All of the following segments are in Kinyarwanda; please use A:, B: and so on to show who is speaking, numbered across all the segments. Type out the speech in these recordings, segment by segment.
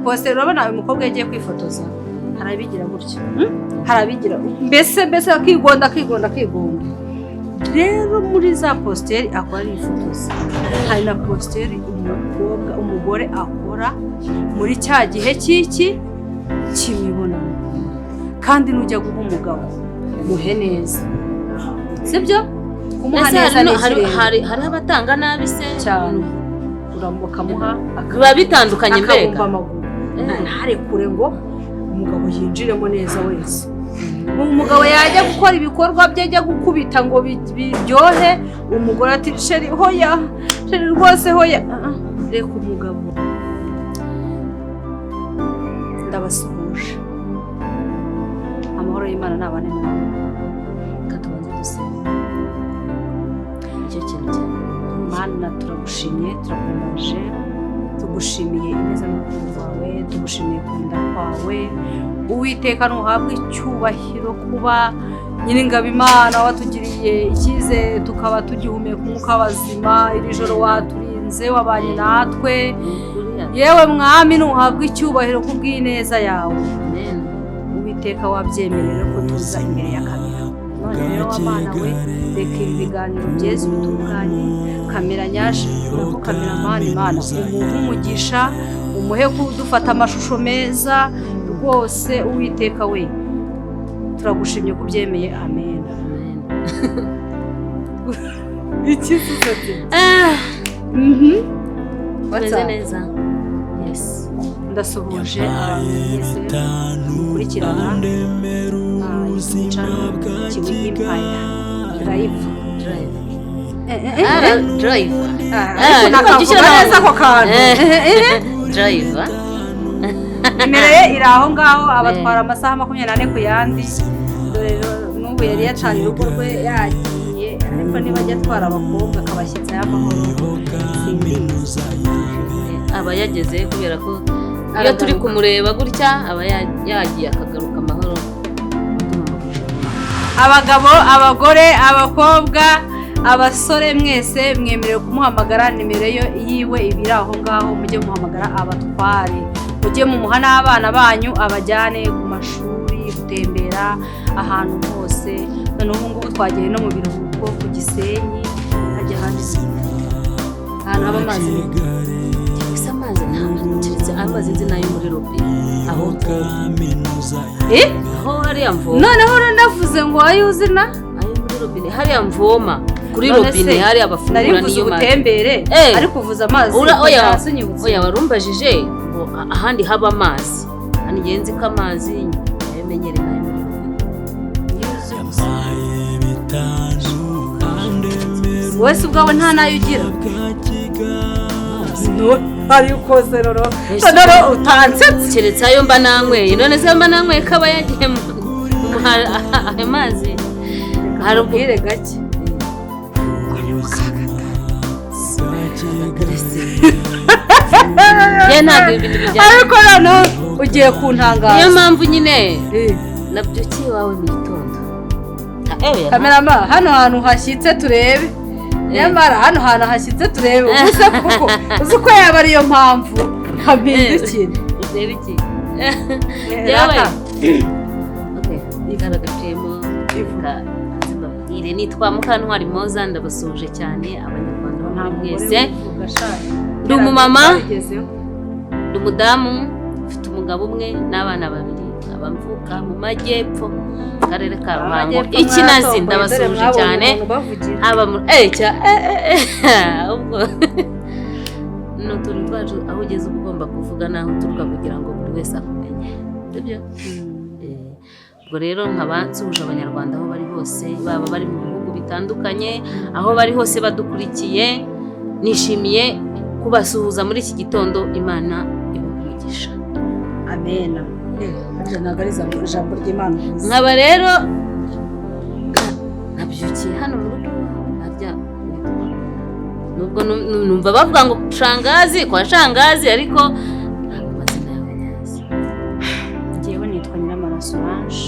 A: Postere urabona uyu mukobwa yagiye kwifotoza harabigira gutyo harabigira mbese akigonda rero muri za postere akora ifotoza hari na postere umugore akora muri cya gihe cy'iki kimibonano kandi nujya guha umugabo muhe neza sibyo kumuha neza
B: hari abatanga nabi se
A: cyane uramukamuha
B: biba bitandukanye mbega
A: ntarekure ngo umugabo yinjiremo neza wese umugabo yajya gukora ibikorwa bye ajya gukubita ngo biryohe umugore ati sheri hoya sheri rwose hoya reka umugabo ndabasuhuje amahoro y'Imana nabane nawe
B: katubanze dusenga icyo kintu cyane
A: Mana turagushimiye turakumaje tugushimiye ineza n'urukundo rwawe tugushimiye kurinda kwawe Uwiteka nuhabwe icyubahiro kuba Nyiringabo Imana watugiriye icyizere tukaba tugihumeka umwuka w'abazima iri joro waturinze wabanye natwe yewe mwami nuhabwe icyubahiro kubw'ineza yawe Uwiteka wabyemerera ko tuza imbere ya kamera none rero Mana we reka ibiganiro byeze bitunganye kamera nyaje nako kameramani Imana umugisha umuhe kudufata amashusho meza rwose Uwiteka we turagushimye kubyemeye amen ikizuzate
B: What's neza
A: yes ndasuhuje mwese kurikirana
B: drive
A: Imereye iri aho ngaho abatwara amasaha 24 ku yandi dore n'ubu yari yacanye urugo rwe yagiye ariko niba ajya atwara abakobwa akabashyitsa y'amahoro
B: aba yageze kubera ko iyo turi kumureba gutya aba yagiye akagaruka amahoro
A: abagabo abagore abakobwa abasore mwese mwemerewe kumuhamagara nimero yiwe ibiri aho ngaho mujye muhamagara abatware mujye mumuha n'abana banyu abajyane ku mashuri gutembera ahantu hose none ubu ngubu twagiye no mu biruhuko ku Gisenyi hajya hanze ahantu haba amazi
B: gusa amazi ntabwo amazi nzi nayo muri robine aho aho hariya mvoma
A: noneho ndavuze ngo ayuzina
B: ayo muri robine hariya mvoma kuri robine hariya abafungura niyo mazi
A: utembere ariko uvuza amazi
B: oya warumbajije ngo ahandi haba amazi hani genzi kamazi yamenyere nayo muri robine
A: wese ubwawe nta nayo ugira no ari ukoze roro utansetse
B: keretse ayo mba nanyweye none se mba nanyweye kaba yagiye mu mazi
A: harubwire gake
B: ye ntabwo ibintu bijyanye
A: ariko none ugiye kuntangaza
B: niyo mpamvu nyine nabyukiye iwawe mu gitondo
A: kamerama hano hantu hashyitse turebe nyamara hano hantu hashyitse turebe ubuse kuko uzi ko yaba ariyo mpamvu ntabindukire
B: urebe iki yewe igaragajemo ire nitwa Mukantwari Moza ndabasuhuje cyane abanyarwanda bamwe mwese ndi umumama ndi umudamu mfite umugabo umwe n'abana babiri abamvuka mu majyepfo karere ka Ruhango Ikinazi ndabasuhuje cyane aba mu ubwo no turi baje aho ugeze ugomba kuvuga naho turuka kugira ngo buri wese akumenye sibyo ubwo rero nkabansuhuje abanyarwanda aho bari hose baba bari mu bihugu bitandukanye aho bari hose badukurikiye nishimiye kubasuhuza muri iki gitondo Imana ibumugisha
A: amen nagariza mu ijambo ry'Imana
B: nkaba rero nabyukiye hano mu rugo arya nubwo numva bavuga ngo shangazi kwa shangazi ariko ntabwo mazina yawe nyazi
A: ngewe nitwa Nyiramana Solange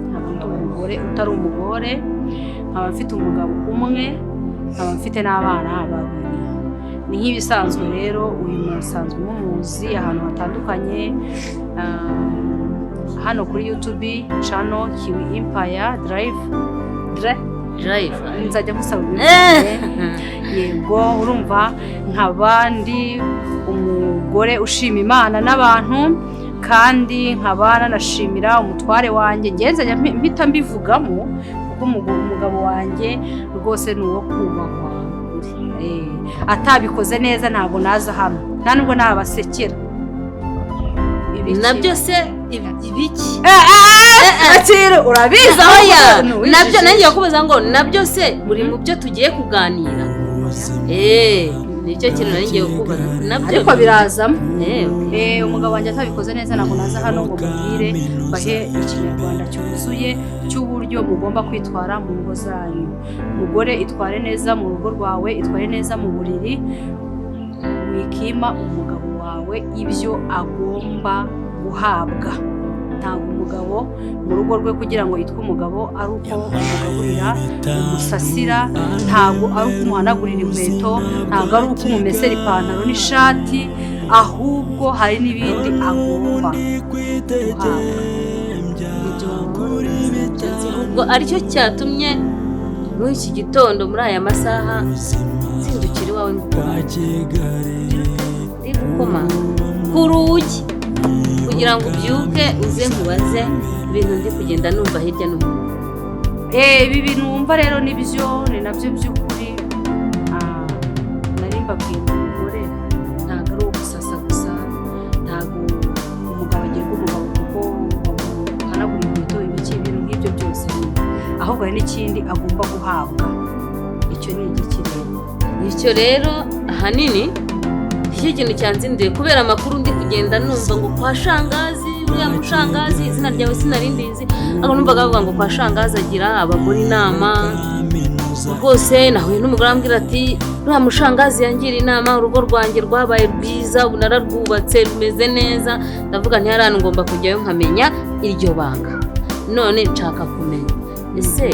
A: ntabwo ndi umugore utari umugore nkaba mfite umugabo umwe nkaba mfite n'abana babiri ni nk'ibisanzwe rero uyu musanzwe mumuzi ahantu hatandukanye, hano kuri YouTube channel Kiwi Empire Drive nzajya musaba yego urumva nk'abandi umugore ushima Imana n'abantu, kandi nkaba nanashimira umutware wanjye ngenza mpita mbivugamo kuko umugabo wanjye rwose ni uwo kubahwa, atabikoze neza ntabwo naza hano, nta nubwo nabasekera
B: nabyo se ibiki
A: akira urabizi
B: nabyo nanjye kubaza ngo nabyo se buri mu byo tugiye kuganira nicyo kintu nanjye kubaza nabyo
A: ariko birazamo umugabo wanjye atabikoze neza ntabwo naza hano ngo mubwire bahe ikinyarwanda cyuzuye cy'uburyo mugomba kwitwara mu ngo zanyu. Umugore itware neza mu rugo rwawe, itware neza mu buriri, wikima umugabo wawe ibyo agomba guhabwa. Ntabwo umugabo mu rugo rwe kugira ngo yitwe umugabo ari uko umugaburira, umusasira, ntabwo ari uko umuhanagurira inkweto, ntabwo ari uko umumesera ipantaro n'ishati, ahubwo hari n'ibindi agomba guhabwa.
B: ubwo aricyo cyatumye muri iki gitondo muri aya masaha nzindukira iwawe ngukoma ku rugi kugira ngo ubyuke uze nkubaze ibintu ndi kugenda numva hirya no hino.
A: Ibi bintu wumva rero nibyo ni nabyo by'ukuri. Nari mbabwiye umugore ntabwo ari ugusasa gusa, ntabwo umugabo agirwa umugabo kuko bamuhanagura inkweto, ibiki, ibintu nk'ibyo byose, ahubwo hari n'ikindi agomba guhabwa. Icyo ni igiki rero?
B: Icyo rero ahanini icyo kintu cyanzinduye kubera amakuru ndi kugenda numva ngo kwa shangazi, uriya mushangazi izina ryawe sinarindizi, ariko numvaga bavuga ngo kwa shangazi agira abagore inama. Rwose nahuye n'umugore ambwira ati uriya mushangazi yangira inama, urugo rwanjye rwabaye rwiza, ubu nararwubatse rumeze neza. Ndavuga nti hariya ngomba kujyayo nkamenya iryo banga. None nshaka kumenya ese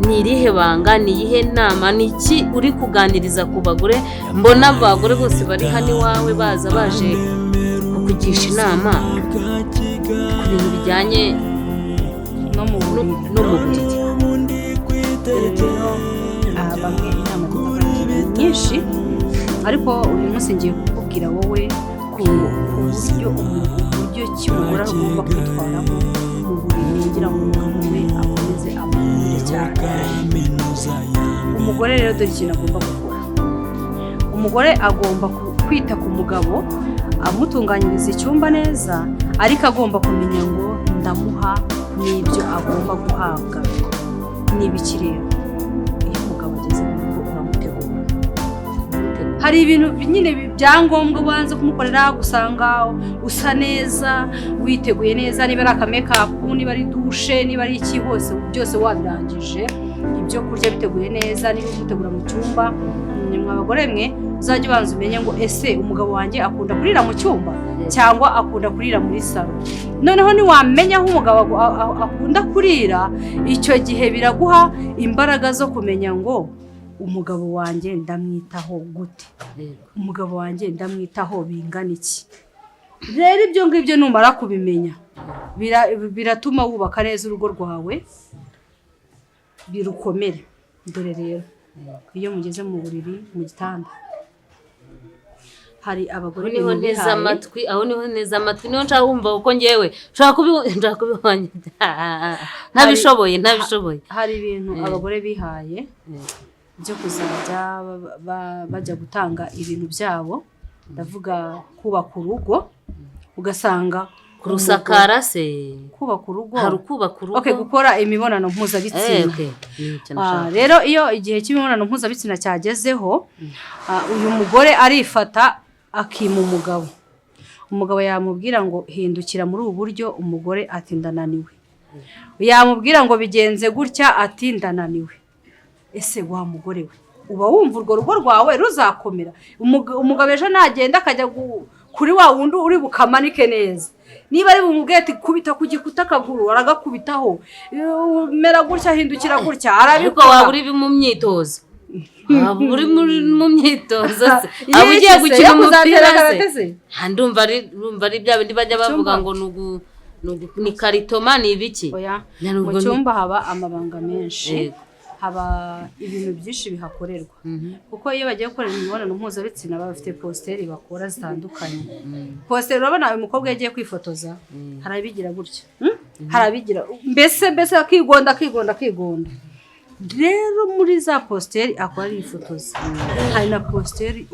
B: ni irihe banga, ni iyihe nama, ni iki uri kuganiriza ku bagore? Mbona abagore bose bari hano iwawe baza baje kukugisha inama ku bintu bijyanye no mu buriri.
A: Bamwe inama nyinshi, ariko uyu munsi ngiye kukubwira wowe ku buryo ki umugore agomba kwitwaramo mu buriri kugira ngo umugabo we akomeze amukunde cyane. Umugore rero dore ikintu agomba gukora. Umugore agomba kwita ku mugabo, amutunganyiriza icyumba neza, ariko agomba kumenya ngo ndamuha n'ibyo agomba guhabwa. Ni ibiki rero? Iyo umugabo ageze mu rugo uramutegura. Hari ibintu nyine byangombwa ubanza kumukorera, gusanga usa neza, witeguye neza, niba ari akamekapu, niba ari dushe, niba ari iki, hose byose wabirangije, ibyo kurya biteguye neza, niba umutegura mu cyumba. Mwa abagore mwe uzajya ubanza umenye ngo ese umugabo wanjye akunda kurira mu cyumba cyangwa akunda kurira muri salo. Noneho niwamenya aho umugabo akunda kurira, icyo gihe biraguha imbaraga zo kumenya ngo umugabo wanjye ndamwitaho gute, umugabo wanjye ndamwitaho bingana iki. Rero ibyo ngibyo numara kubimenya biratuma wubaka neza urugo rwawe, birukomere. Dore rero iyo mugeze mu buriri, mu gitanda, hari abagore
B: niho neza amatwi, aho niho neza amatwi, niho nshaka kumva uko ngewe nshaka kubibonye ntabishoboye. Hari ibintu abagore bihaye byo kuzajya bajya gutanga ibintu byabo, ndavuga kubaka urugo, ugasanga kurusakara se,
A: kubaka urugo,
B: hari kubaka urugo,
A: gukora imibonano mpuzabitsina. Rero iyo igihe cy'imibonano mpuzabitsina cyagezeho, uyu mugore arifata akima umugabo. Umugabo yamubwira ngo hindukira muri ubu buryo, umugore ati ndananiwe. Yamubwira ngo bigenze gutya, ati ndananiwe. Ese wa mugore we uba wumva urwo rugo rwawe ruzakomera? Umugabo ejo nagenda akajya kuri wa wundi uri bukamanike neza, niba ari bumubwire ati kubita ku gikuta akaguru, aragakubitaho, mera gutya, hindukira gutya, arabikora.
B: Ariko waba uri mu myitozo uri mu myitozo se aba ugiye gukina umupira se ndumva ari bya bindi bajya bavuga ngo ni karitoma ni ibiki
A: mu cyumba haba amabanga menshi haba ibintu byinshi bihakorerwa kuko iyo bagiye gukora imibonano mpuzabitsina baba bafite posteri bakora zitandukanye posteri urabona uyu mukobwa yagiye kwifotoza harabigira gutya harabigira mbese akigonda rero muri za posteri akora yifotoza hari na posteri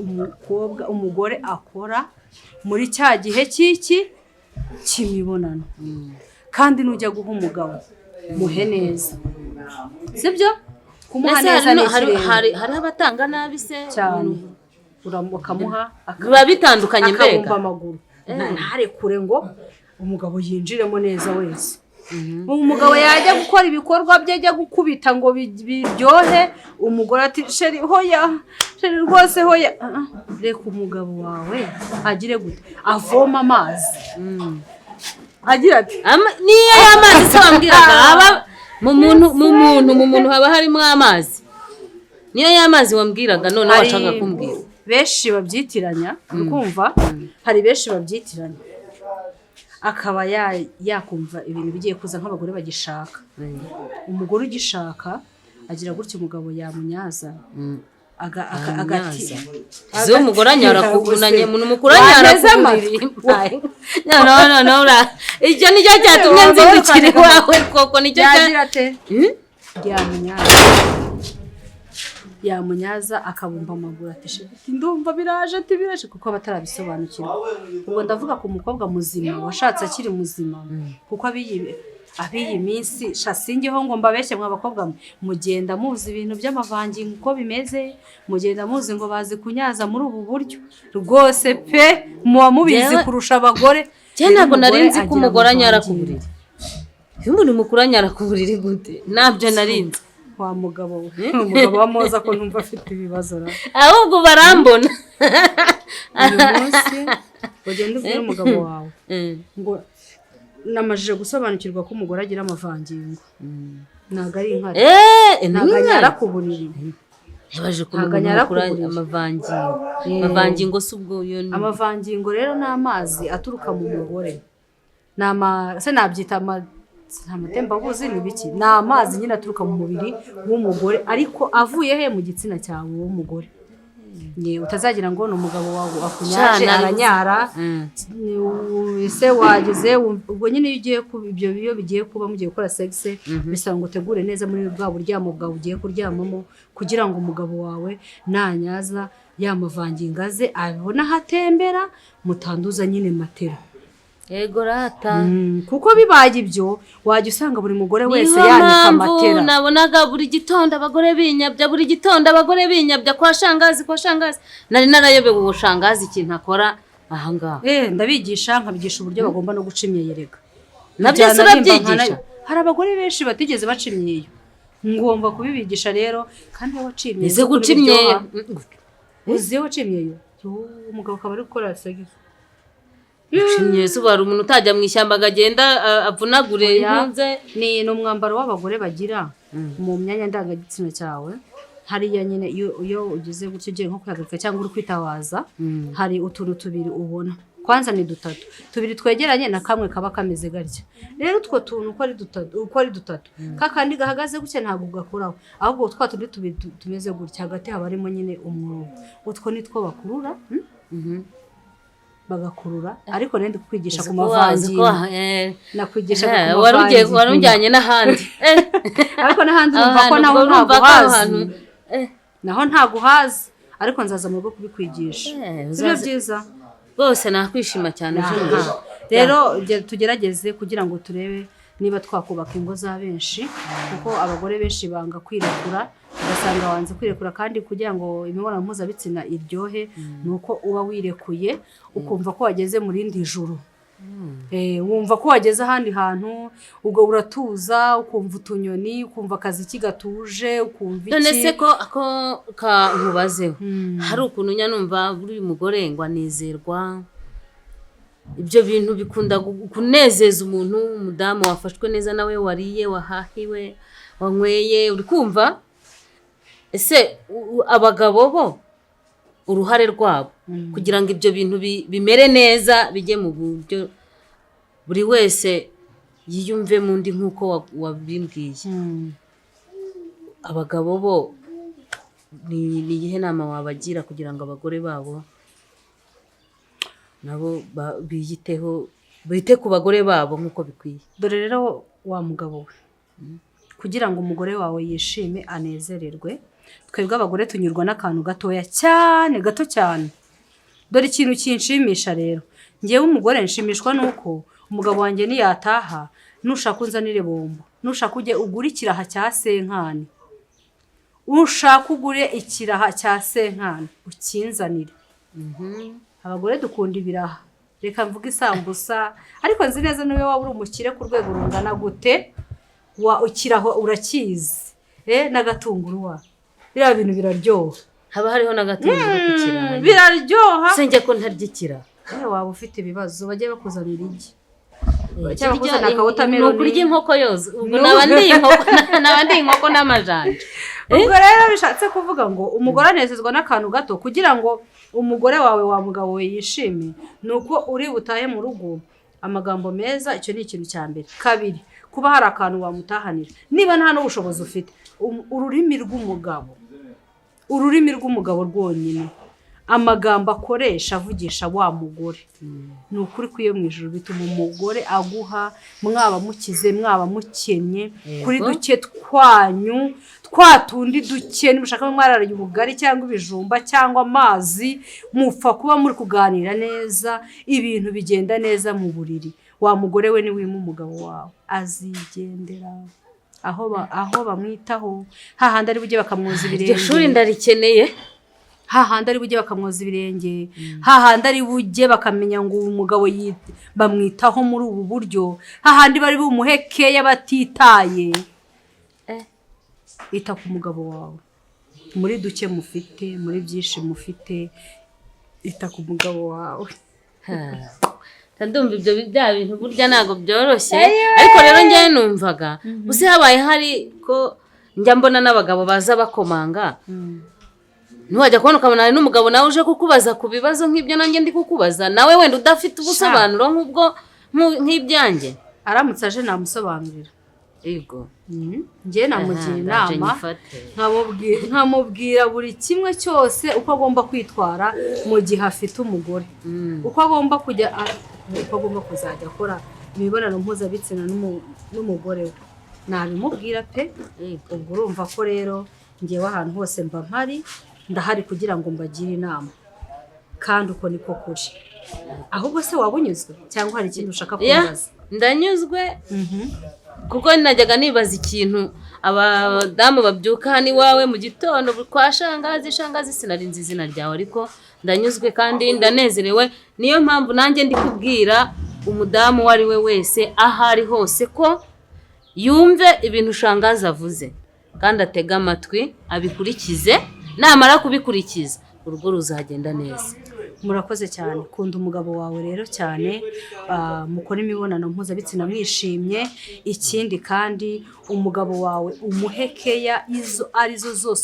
A: umugore akora muri cya gihe cy'imibonano kandi nujya guha umugabo muhe neza sibyo kumuha neza
B: hari abatanga nabi se
A: cyane uramukamuha
B: biba bitandukanye mbega
A: akabumba amaguru ntarekure ngo umugabo yinjiremo neza wese umugabo yajya gukora ibikorwa bye ajya gukubita ngo biryohe umugore ati sheri hoya sheri rwose hoya reka umugabo wawe agire gute avoma amazi agira ati
B: niyo y'amazi se wambwiraga aba mu muntu haba harimo amazi niyo y'amazi wambwiraga none washaka kumbwira
A: benshi babyitiranya ukumva hari benshi babyitiranya akaba yakumva ibintu bigiye kuza nk'abagore bagishaka umugore ugishaka agira gutyo umugabo yamunyaza agati
B: zo umugore anyara kubunanye umuntu mukuru anyara kubiri no icyo nicyo cyatumye nzindukira iwawe koko nicyo
A: yamunyaza akabumba amaguru ati ndumva biraje kuko abatarabisobanukirwa ubwo ndavuga ku mukobwa muzima washatse akiri muzima kuko abiyi minsi shasingeho ngo mbabeshye mwa bakobwa mugenda muzi ibintu by'amavangingo uko bimeze mugenda muzi ngo bazi kunyaza muri ubu buryo rwose pe muba mubizi kurusha abagore
B: ntabwo narinzi ko umugore anyara ku buriri umuntu mukuru anyara ku buriri gute nabyo narinzi
A: wa mugabo umugabo wa moza ko numva afite ibibazo
B: ahubwo barambona
A: uyu munsi ugenda ubwira umugabo wawe ngo namajije gusobanukirwa ko umugore agira amavangingo ntabwo ari inkari ntabwo anyara ku buriri
B: yabaje kumenya amavangingo si ubwo
A: amavangingo rero ni amazi aturuka mu mugore se nabyita amatembabuzi ni biki ni amazi nyine aturuka mu mubiri w'umugore ariko avuye he mu gitsina cyawe w'umugore utazagira ngo ni umugabo wawe akunyaje aranyara ese wageze ubwo nyine iyo ugiye ibyo bigiye kuba mugiye gukora sexe bisaba ngo utegure neza muri bwa buryamo bwawe ugiye kuryamamo kugira ngo umugabo wawe nanyaza yamavanginga ze abona hatembera mutanduza nyine matera
B: yego rata
A: kuko bibaye ibyo wajya usanga buri mugore wese yanika amatera
B: nabonaga buri gitondo abagore binyabya kwa shangazi nari narayobewe ubushangazi ikintu akora ahangaha
A: ndabigisha nkabigisha uburyo bagomba no guca imyeyerega
B: nabyo urabyigisha
A: hari abagore benshi batigeze baca imyeyo ngomba kubibigisha rero kandi waciye imyeyo
B: ese guca imyeyo
A: uzi waciye imyeyo umugabo akaba ari gukora sexe
B: Yesu bari umuntu utajya mu ishyamba agenda avunagure impunze
A: ni umwambaro w'abagore bagira mu myanya ndangagitsina cyawe hariya nyine iyo ugize gutyo ugiye nko kwihagarika cyangwa uri kwitawaza hari utuntu tubiri ubona kwanza ni tubiri twegeranye na kamwe kaba kameze gatya rero utwo tuntu uko ari dutatu kakandi gahagaze gutya ntabwo ugakuraho ahubwo twa tundi tubiri tumeze gutya hagati haba harimo nyine umwobo utwo ni two bakurura bagakurura ariko nende kukwigisha ku mavangingo nakwigisha ku mavangingo
B: warujyanye n'ahandi
A: ariko n'ahandi numva ko naho ntago hazi ariko nzaza mu rugo kubikwigisha sibyo byiza
B: rwose nakwishima cyane
A: rero tugerageze kugira ngo turebe niba twakubaka ingo za benshi kuko abagore benshi banga kwirekura ugasanga wanze kwirekura kandi kugira ngo imibonano mpuzabitsina iryohe nuko uba wirekuye ukumva ko wageze mu rindi juru wumva ko wageze ahandi hantu ubwo uratuza ukumva utunyoni ukumva akazi kigatuje ukumva iki
B: none se ko nkubazeho hari ukuntu nyanumva buri mugore ngo anezerwa ibyo bintu bikunda kunezeza umuntu umudamu wafashwe neza nawe wariye wahahiwe wanyweye uri kumva ese abagabo bo uruhare rwabo kugira ngo ibyo bintu bimere neza bijye mu buryo buri wese yiyumve mu ndi nk'uko wabimbwiye. Abagabo bo ni iyihe nama wabagira kugira ngo abagore babo nabo biyiteho, bite ku bagore babo nk'uko bikwiye?
A: Dore rero wa mugabo we, kugira ngo umugore wawe yishime anezererwe, twebwe abagore tunyurwa n'akantu gatoya cyane, gato cyane. Dore ikintu kinshimisha rero, ngewe umugore nshimishwa nuko umugabo wanjye niyataha, nushaka unzanire bombo, nushaka ujye ugura ikiraha cya senkani, ushaka ugure ikiraha cya senkani ukinzanire. Abagore dukunda ibiraha, reka mvuga isambusa, ariko nzi neza niwe waba uri umukire ku rwego rungana gute, ukiraho urakizi, n'agatunguru wa biriya bintu biraryoha.
B: Haba hariho n'agatunguru ku kiraha,
A: biraryoha.
B: Sinjye ko ntarya ikiraha.
A: Waba ufite ibibazo bajye bakuzanira igi,
B: ni ukurya inkoko yose, ubwo naba ndi inkoko n'amajanja.
A: Ubwo rero bishatse kuvuga ngo umugore anezezwa n'akantu gato, kugira ngo umugore wawe wa mugabo we yishime, nuko uri butahe mu rugo amagambo meza. Icyo ni ikintu cya mbere. Kabiri, kuba hari akantu wamutahanira, niba nta n'ubushobozi ufite, ururimi rw'umugabo rwonyine, amagambo akoresha avugisha wa mugore, ni ukuri kwiyo mu ijuru bituma umugore aguha, mwaba mukize mwaba mukennye, kuri duke twanyu, twatundi duke, nimushaka mwararanye ubugari cyangwa ibijumba cyangwa amazi, mupfa kuba muri kuganira neza, ibintu bigenda neza mu buriri. Wa mugore we ni wima umugabo wawe azigendera aho bamwitaho, hahandi ari bujye bakamwoza ibirenge.
B: Iryo shuri ndarikeneye.
A: Hahandi ari bujye bakamwoza ibirenge, hahandi ari bujye bakamenya ngo umugabo bamwitaho muri ubu buryo, hahandi bari bumuhekeya batitaye. Ita ku mugabo wawe muri duke mufite, muri byinshi mufite, ita ku mugabo wawe.
B: Ndumva ibyo bya bintu burya ntago byoroshye, ariko rero njye numvaga gusa habaye hari ko njya mbona n'abagabo baza bakomanga, ntiwajya kubona ukabona hari n'umugabo nawe uje kukubaza ku bibazo nk'ibyo nanjye ndi kukubaza, nawe wenda udafite ubusobanuro nk'ibyanjye.
A: Aramutse aje namusobanurira. Yego. Njye namugira inama, nkamubwira buri kimwe cyose uko agomba kwitwara mu gihe afite umugore, uko agomba kuzajya akora imibonano mpuzabitsina n'umugore we, nabimubwira pe. Ubwo urumva ko rero ngewe ahantu hose mba mpari, ndahari kugira ngo mbagire inama, kandi uko niko kuri. Ahubwo se waba unyuzwe cyangwa hari ikintu ushaka kubaza?
B: Ndanyuzwe, kuko najyaga nibaza ikintu abadamu babyuka hano iwawe mu gitondo kwa shangazi sinarinzi izina ryawe, ariko ndanyuzwe kandi ndanezerewe. Niyo mpamvu nanjye ndi kubwira umudamu uwo ari we wese aho ari hose ko yumve ibintu shangazi avuze kandi atega amatwi abikurikize. Namara kubikurikiza urugo ruzagenda neza. Murakoze cyane. Kunda umugabo wawe rero cyane, mukora imibonano mpuzabitsina mwishimye. Ikindi kandi umugabo wawe umuhekeya izo arizo zose